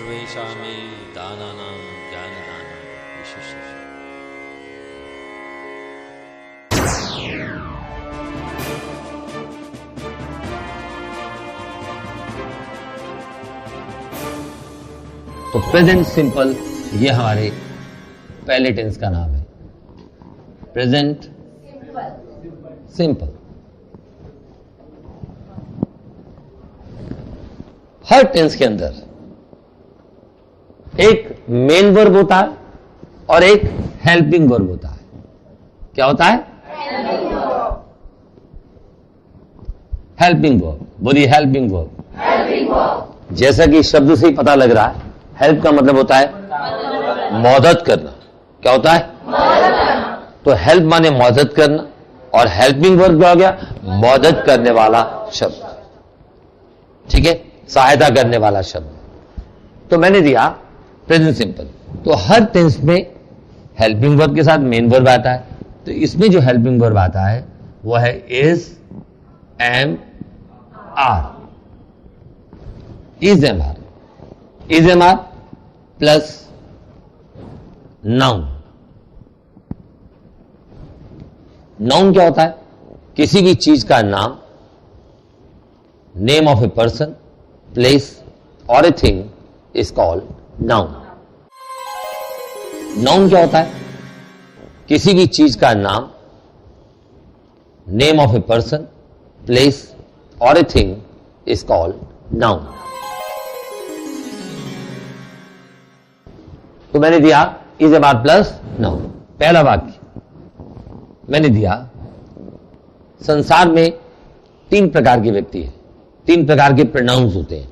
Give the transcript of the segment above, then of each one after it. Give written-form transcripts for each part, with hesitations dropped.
सर्वेषामे दानानां ज्ञानदानं विशिष्य। तो present simple ये हमारे पहले टेंस का नाम है। Present simple. हर टेंस के अंदर एक मेन वर्ब होता है और एक हेल्पिंग वर्ब होता है। क्या होता है? Helping verb. बोलिए हेल्पिंग वर्ब। जैसा कि शब्द से ही पता लग रहा है, हेल्प का मतलब होता है मदद करना। क्या होता है? मदद करना। तो हेल्प माने मदद करना और हेल्पिंग वर्ब क्या हो गया? मदद करने वाला शब्द। ठीक है, सहायता करने वाला शब्द। तो मैंने दिया प्रेजेंट सिंपल। तो हर टेंस में हेल्पिंग वर्ब के साथ मेन वर्ब आता है। तो इसमें जो हेल्पिंग वर्ब आता है वो है is, am, are. Is am are. Is am are plus noun. Noun क्या होता है? किसी भी चीज का नाम, name of a person, place or a thing is called noun. Noun क्या होता है? किसी भी चीज का नाम, name of a person, place or a thing is called noun. तो मैंने दिया is am are plus noun. पहला वाक्य मैंने दिया, संसार में 3 प्रकार के व्यक्ति हैं, 3 प्रकार के प्रोनाउंस होते हैं।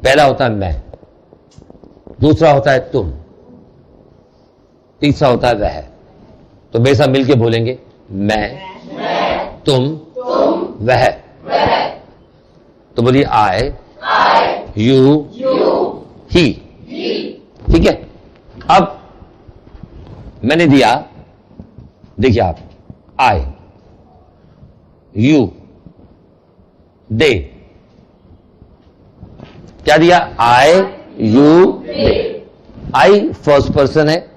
पहला होता है मैं, दूसरा होता है तुम, तीसरा होता है वह। तो मेरे साथ मिलके बोलेंगे, मैं, तुम, वह। तो बोलिए आई, यू, ही। ठीक है। अब मैंने दिया, देखिए आप, आई, यू, दे। क्या दिया? I, you, they. I first person है।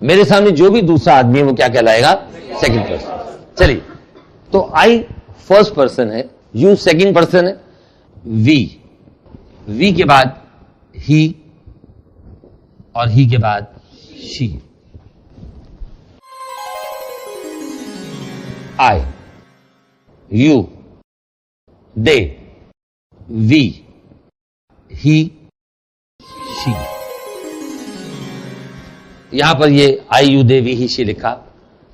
मेरे सामने जो भी दूसरा आदमी है वो क्या कहलाएगा? Second person. चलिए, तो आई फर्स्ट पर्सन है, यू सेकंड पर्सन है, वी के बाद ही और ही के बाद she. I, you, they, we, he, she. यहां पर ये I, you, they, we, he, she लिखा।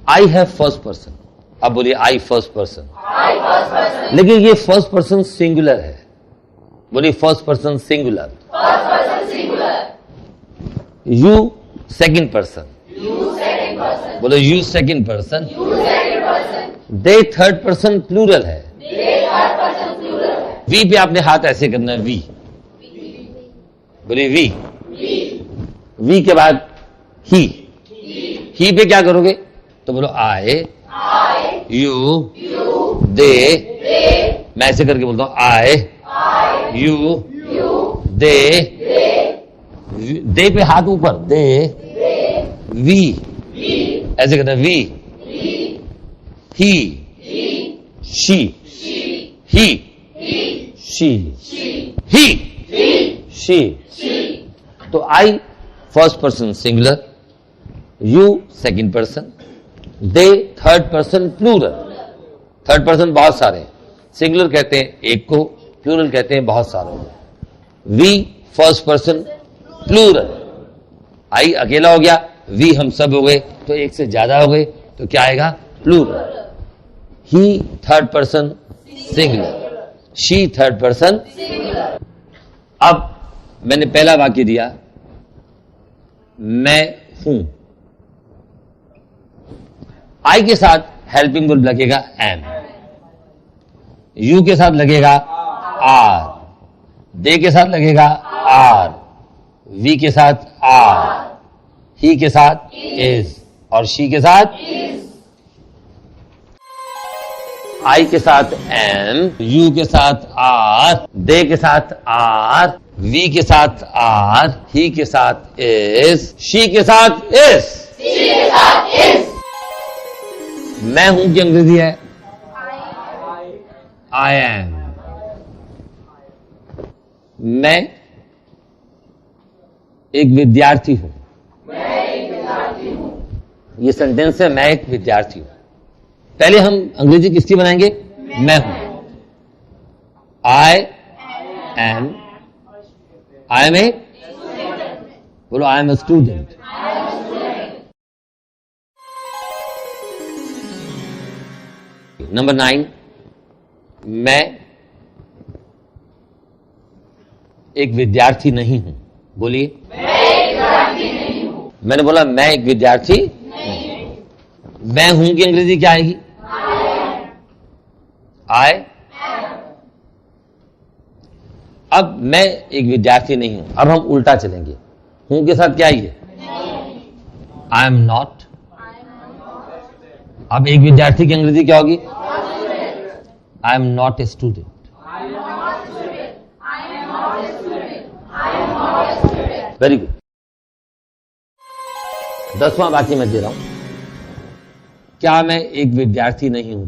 आई है फर्स्ट पर्सन। अब बोलिए आई फर्स्ट पर्सन। लेकिन ये फर्स्ट पर्सन सिंगुलर है। बोलिए first person singular. You second person. बोलो you second person. They third person plural है। वी पे आपने हाथ ऐसे करना है, वी। बोलिए वी। वी के बाद ही पे क्या करोगे? तो बोलो आई, यू, दे। मैं ऐसे करके बोलता हूं, आई, यू, दे पे हाथ ऊपर, दे, वी। ऐसे करना, we, he, she, he, she, he, she. तो I first person singular, you second person, they third person plural. Third person बहुत सारे हैं। सिंगुलर कहते हैं एक को, प्लूरल कहते हैं बहुत सारों को। We first person plural. I अकेला हो गया, वी हम सब हो गए, तो एक से ज्यादा हो गए, तो क्या आएगा? प्लूरल। ही third person singular, she third person. अब मैंने पहला वाक्य दिया, मैं हूं। आई के साथ हेल्पिंग वर्ब लगेगा एम, यू के साथ लगेगा आर, दे के साथ लगेगा आर, वी के साथ आर, ही के साथ इज और शी के साथ आई के साथ एम, यू के साथ आर, दे के साथ आर, वी के साथ आर, ही के साथ इस, शी के साथ इस। मैं हूं की अंग्रेजी है आई एम। मैं एक विद्यार्थी हूं। ये सेंटेंस है, मैं एक विद्यार्थी हूं। पहले हम अंग्रेजी किसकी बनाएंगे? मैं हूं। आई एम ए, बोलो I am a student. Number 9, मैं एक विद्यार्थी नहीं हूं। बोलिए, मैंने बोला मैं एक विद्यार्थी नहीं। मैं हूं की अंग्रेजी क्या आएगी? आई। अब मैं एक विद्यार्थी नहीं हूं। अब हम उल्टा चलेंगे, हूं के साथ क्या आइए? I am not. अब एक विद्यार्थी की अंग्रेजी क्या होगी? I am not a student. Very good. 10वां बाकी मैं दे रहा हूं। क्या मैं एक विद्यार्थी नहीं हूं?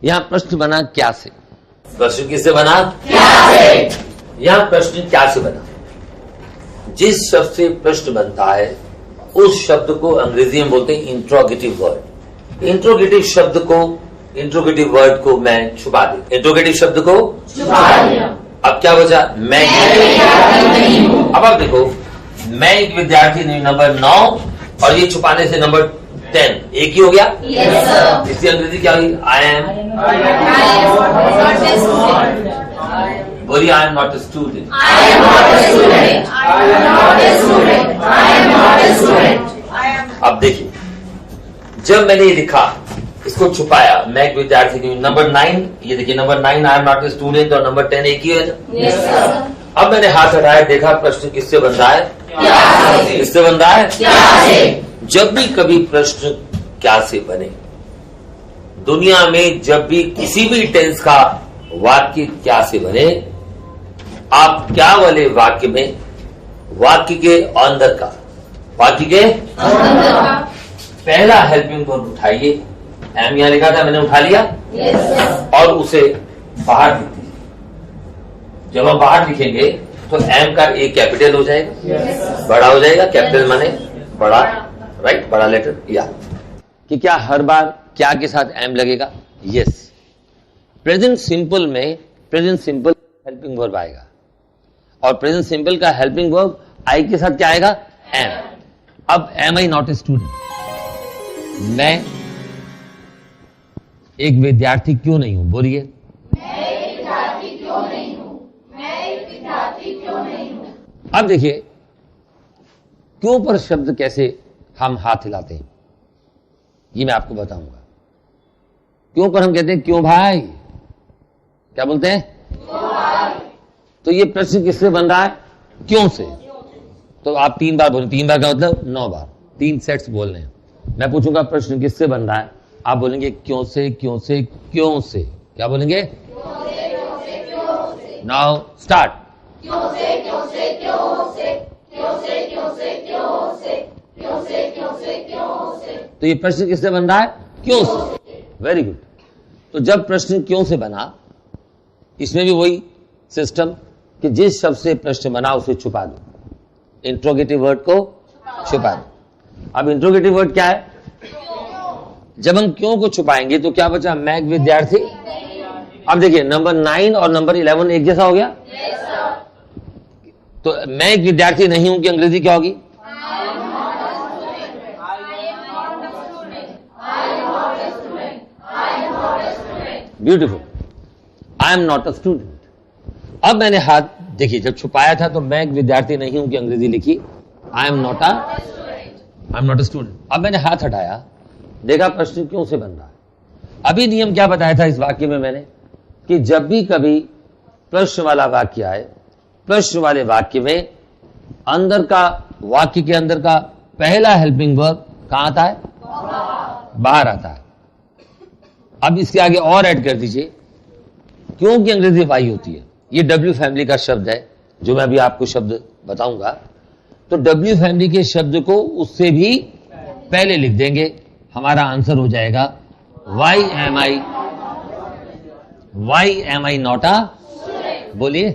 यहां प्रश्न बना क्या से? प्रश्न किससे बना? क्या से। यहां प्रश्न क्या से बना? जिस शब्द से प्रश्न बनता है उस शब्द को अंग्रेजी में बोलते हैं इंट्रोगेटिव वर्ड। इंट्रोगेटिव वर्ड को मैं छुपा दे। इंट्रोगेटिव शब्द को छुपा दिया। अब क्या बचा? मैं नहीं हूं। अब आप देखो, मैं एक विद्यार्थी नहीं, नंबर 9, और ये छुपाने से नंबर 10 एक ही हो गया। इसकी अंग्रेजी क्या हुई? I am. बोलिए, I am not a student. अब देखिए, जब मैंने ये लिखा, इसको छुपाया, मैं एक विद्यार्थी नहीं हूं, नंबर 9, ये देखिए number 9 I am not a student, और नंबर 10 एक ही है। अब मैंने हाथ हटाया, देखा प्रश्न किससे बन रहा है? किससे बन रहा है? क्या से। जब भी कभी प्रश्न क्या से बने, दुनिया में जब भी किसी भी टेंस का वाक्य क्या से बने, आप क्या वाले वाक्य में वाक्य के अंदर का पहला हेल्पिंग वर्ब उठाइए। एम यहां लिखा था, मैंने उठा लिया, और उसे बाहर लिख दीजिए। जब हम बाहर लिखेंगे तो एम का ए कैपिटल हो जाएगा, बड़ा हो जाएगा। कैपिटल माने बड़ा, राइट, बड़ा लेटर। या कि क्या हर बार क्या के साथ एम लगेगा? यस। प्रेजेंट सिंपल में प्रेजेंट सिंपल हेल्पिंग वर्ब आएगा, और प्रेजेंट सिंपल का हेल्पिंग वर्ब आई के साथ क्या आएगा? एम। अब am I not a student, मैं एक विद्यार्थी क्यों नहीं हूं? बोलिए, अब देखिए, क्यों पर शब्द कैसे हम हाथ हिलाते हैं, ये मैं आपको बताऊंगा। क्यों पर हम कहते हैं क्यों भाई, क्या बोलते हैं? तो ये प्रश्न किससे बन रहा है? क्यों से। तो आप 3 बार बोलें। 3 बार का मतलब 9 बार, 3 सेट्स बोल रहे हैं। मैं पूछूंगा प्रश्न किससे बन रहा है, आप बोलेंगे क्यों से, क्यों से, क्यों से। क्या बोलेंगे? Now start. क्यों से, क्यों से, क्यों से, क्यों से, क्यों से, क्यों से, क्यों से, क्यों से, क्यों से। तो ये प्रश्न किससे बन रहा है? क्यों से। Very good. तो जब प्रश्न क्यों से बना, इसमें भी वही सिस्टम कि जिस शब्द से प्रश्न बना उसे छुपा दो। इंट्रोगेटिव वर्ड को छुपा दो। अब इंट्रोगेटिव वर्ड क्या है? जब हम क्यों को छुपाएंगे तो क्या बचा? मैं एक विद्यार्थी। अब देखिए, नंबर 9 और नंबर 11 एक जैसा हो गया। तो मैं एक विद्यार्थी नहीं हूं कि अंग्रेजी क्या होगी? Beautiful. I am not a student. अब मैंने हाथ, देखिए, जब छुपाया था तो मैं एक विद्यार्थी नहीं हूं कि अंग्रेजी लिखी आई एम नॉट अ स्टूडेंट। अब मैंने हाथ हटाया, देखा प्रश्न क्यों से बन रहा है। अभी नियम क्या बताया था इस वाक्य में मैंने, कि जब भी कभी प्रश्न वाला वाक्य आए, प्रश्न वाले वाक्य में अंदर का, वाक्य के अंदर का पहला हेल्पिंग वर्ब कहां आता है? बाहर आता है। अब इसके आगे और ऐड कर दीजिए, क्योंकि अंग्रेजी वाई होती है। ये डब्ल्यू फैमिली का शब्द है जो मैं अभी आपको शब्द बताऊंगा। तो डब्ल्यू फैमिली के शब्द को उससे भी पहले लिख देंगे, हमारा आंसर हो जाएगा why am I not a, बोलिए,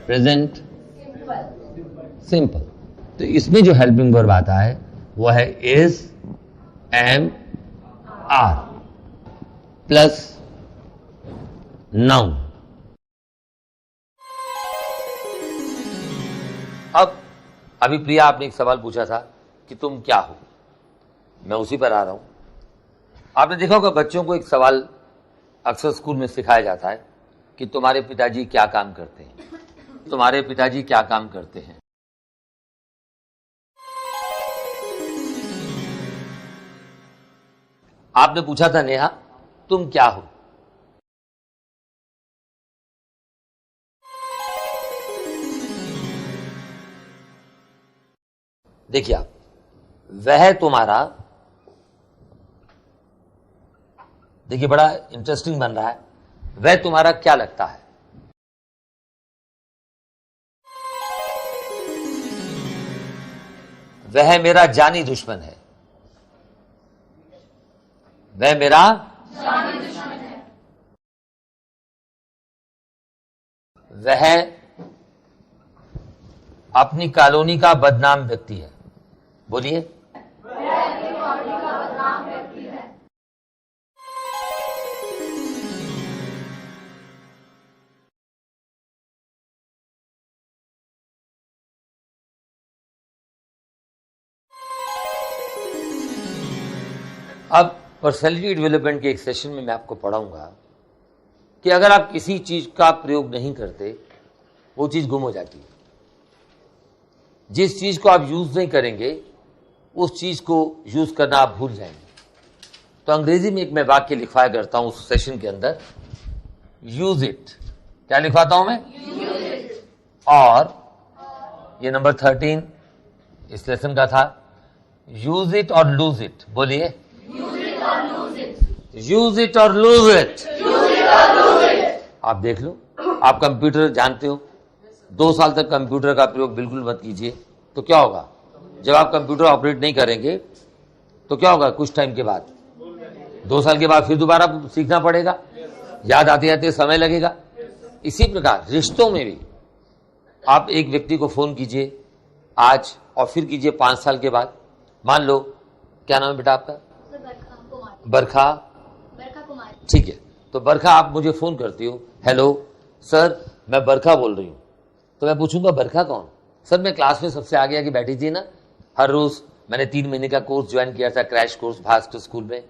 प्रेजेंट सिंपल। तो इसमें जो हेल्पिंग वर्ब आता है वो है is, am, are plus noun. अब अभी प्रिया आपने एक सवाल पूछा था कि तुम क्या हो, मैं उसी पर आ रहा हूं। आपने देखा होगा बच्चों को एक सवाल अक्सर स्कूल में सिखाया जाता है कि तुम्हारे पिताजी क्या काम करते हैं, तुम्हारे पिताजी क्या काम करते हैं। आपने पूछा था नेहा तुम क्या हो, देखिए आप, वह तुम्हारा, देखिए बड़ा इंटरेस्टिंग बन रहा है, वह तुम्हारा क्या लगता है। वह मेरा जानी दुश्मन है, वह मेरा जानी दुश्मन है। वह अपनी कॉलोनी का बदनाम व्यक्ति है, बोलिए, वह अपनी कॉलोनी का बदनाम व्यक्ति है। अब पर्सनैलिटी डेवलपमेंट के एक सेशन में मैं आपको पढ़ाऊंगा कि अगर आप किसी चीज का प्रयोग नहीं करते वो चीज गुम हो जाती है। जिस चीज को आप यूज नहीं करेंगे उस चीज को यूज करना आप भूल जाएंगे। तो अंग्रेजी में एक मैं वाक्य लिखवाया करता हूं उस सेशन के अंदर, यूज इट। क्या लिखवाता हूं मैं? Use it. और ये नंबर 13 इस लेसन का था, यूज इट और लूज इट। बोलिए, यूज इट और लूज इट। आप देख लो, आप कंप्यूटर जानते हो, 2 साल तक कंप्यूटर का प्रयोग बिल्कुल मत कीजिए, तो क्या होगा? जब आप कंप्यूटर ऑपरेट नहीं करेंगे तो क्या होगा? कुछ टाइम के बाद, 2 साल के बाद फिर दोबारा सीखना पड़ेगा, याद आते आते समय लगेगा। इसी प्रकार रिश्तों में भी आप एक व्यक्ति को फोन कीजिए आज और फिर कीजिए 5 साल के बाद। मान लो, क्या नाम है बेटा आपका? बरखा कुमारी। ठीक है, तो बरखा आप मुझे फोन करती हो, हेलो सर मैं बरखा बोल रही हूं। तो मैं पूछूंगा बरखा कौन? सर मैं क्लास में सबसे आगे आगे बैठी थी ना, हर रोज मैंने 3 महीने का कोर्स ज्वाइन किया था, क्रैश कोर्स भास्कर स्कूल में।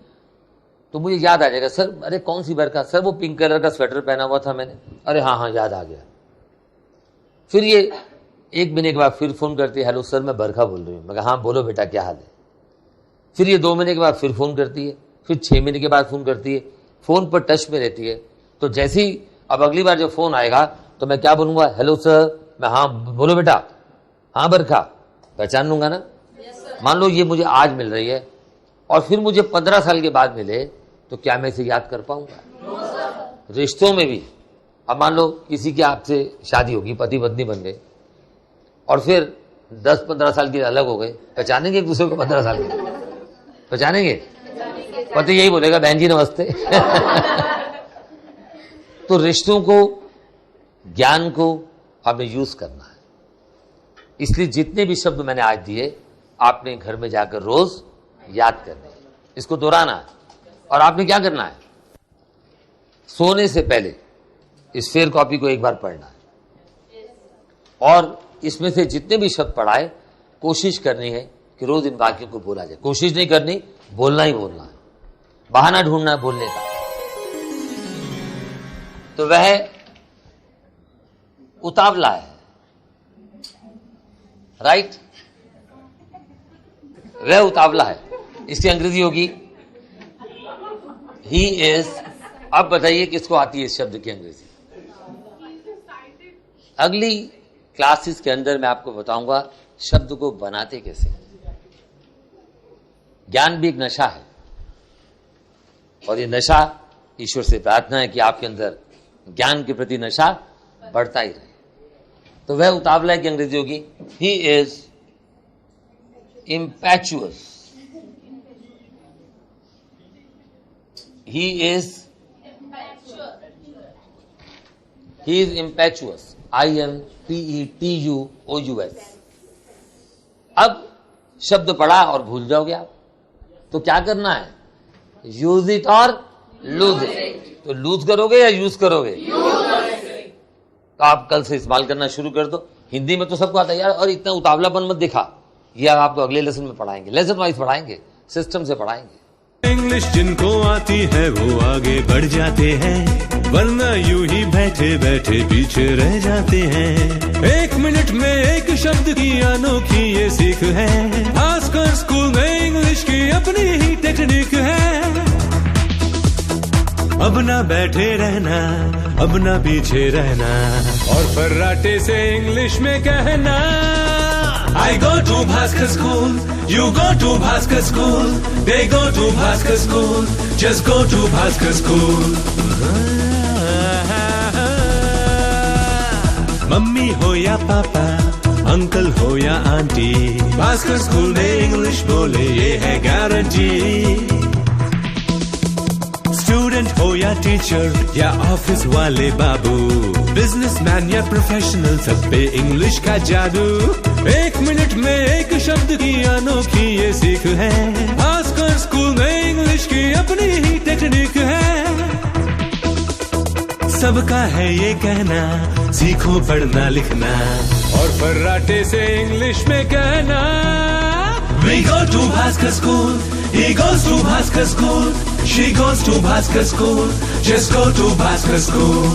तो मुझे याद आ जाएगा, सर अरे कौन सी बरखा? सर वो पिंक कलर का स्वेटर पहना हुआ था मैंने। अरे हाँ हाँ याद आ गया। फिर ये 1 महीने के बाद फिर फोन करती है, हेलो सर मैं बरखा बोल रही हूँ। मैं कहा हाँ बोलो बेटा क्या हाल है। फिर ये 2 महीने के बाद फिर फोन करती है, फिर 6 महीने के बाद फोन करती है, फोन पर टच में रहती है। तो जैसे ही अब अगली बार जब फोन आएगा तो मैं क्या बोलूंगा? Hello sir. मैं हाँ बोलो बेटा, हाँ बरखा, पहचान लूंगा ना। मान लो ये मुझे आज मिल रही है और फिर मुझे 15 साल के बाद मिले तो क्या मैं इसे याद कर पाऊंगा? रिश्तों में भी, अब मान लो किसी की आपसे शादी होगी, पति पत्नी बन गए और फिर 10-15 साल के अलग हो गए, पहचानेंगे एक दूसरे को? 15 साल के पहचानेंगे? पति यही बोलेगा बहन जी नमस्ते। तो रिश्तों को, ज्ञान को हमें यूज करना है। इसलिए जितने भी शब्द मैंने आज दिए आपने घर में जाकर रोज याद करने, इसको दोहराना है। और आपने क्या करना है? सोने से पहले इस फेयर कॉपी को एक बार पढ़ना है और इसमें से जितने भी शब्द पढ़ाए कोशिश करनी है कि रोज इन वाक्यों को बोला जाए। कोशिश नहीं करनी, बोलना ही बोलना है, बहाना ढूंढना है बोलने का। तो वह उतावला है, राइट? वह उतावला है, इसकी अंग्रेजी होगी ही इज। अब बताइए किसको आती है इस शब्द की अंग्रेजी? अगली क्लासेस के अंदर मैं आपको बताऊंगा शब्द को बनाते कैसे। ज्ञान भी एक नशा है और ये नशा, ईश्वर से प्रार्थना है कि आपके अंदर ज्ञान के प्रति नशा बढ़ता ही रहे। तो वह उतावला है कि अंग्रेजी होगी he is impetuous. He is impetuous. IMPETUOUS. अब शब्द पढ़ा और भूल जाओगे आप, तो क्या करना है? यूज इट और लूज इट। तो लूज करोगे या यूज करोगे? तो आप कल से इस्तेमाल करना शुरू कर दो। हिंदी में तो सबको आता है यार, और इतना उतावलापन मत दिखा। ये आपको अगले लेसन में पढ़ाएंगे, लेसन वाइज पढ़ाएंगे, सिस्टम से पढ़ाएंगे। इंग्लिश जिनको आती है वो आगे बढ़ जाते हैं, वरना यूं ही बैठे बैठे पीछे रह जाते हैं। 1 मिनट में एक शब्द की अनोखी ये सीख है, खासकर स्कूल में इंग्लिश की अपनी ही टेक्निक है। अब ना बैठे रहना, अब ना पीछे रहना, और फर्राटे से इंग्लिश में कहना। I go to Bhaskar School, you go to Bhaskar School, they go to Bhaskar School, just go to Bhaskar School. Mummy हो या पापा, अंकल हो या आंटी, भास्कर स्कूल में इंग्लिश बोले ये है गारंटी। स्टूडेंट हो या टीचर या ऑफिस वाले बाबू, बिजनेसमैन या प्रोफेशनल, सब पे इंग्लिश का जादू। 1 मिनट में एक शब्द की अनोखी ये सीख है, भास्कर स्कूल में इंग्लिश की अपनी ही टेक्निक है। सबका है ये कहना, सीखो पढ़ना लिखना, और फर्राटे से इंग्लिश में कहना। We go to Bhaskar School, he goes to Bhaskar School, she goes to Bhaskar School, just go to Bhaskar School.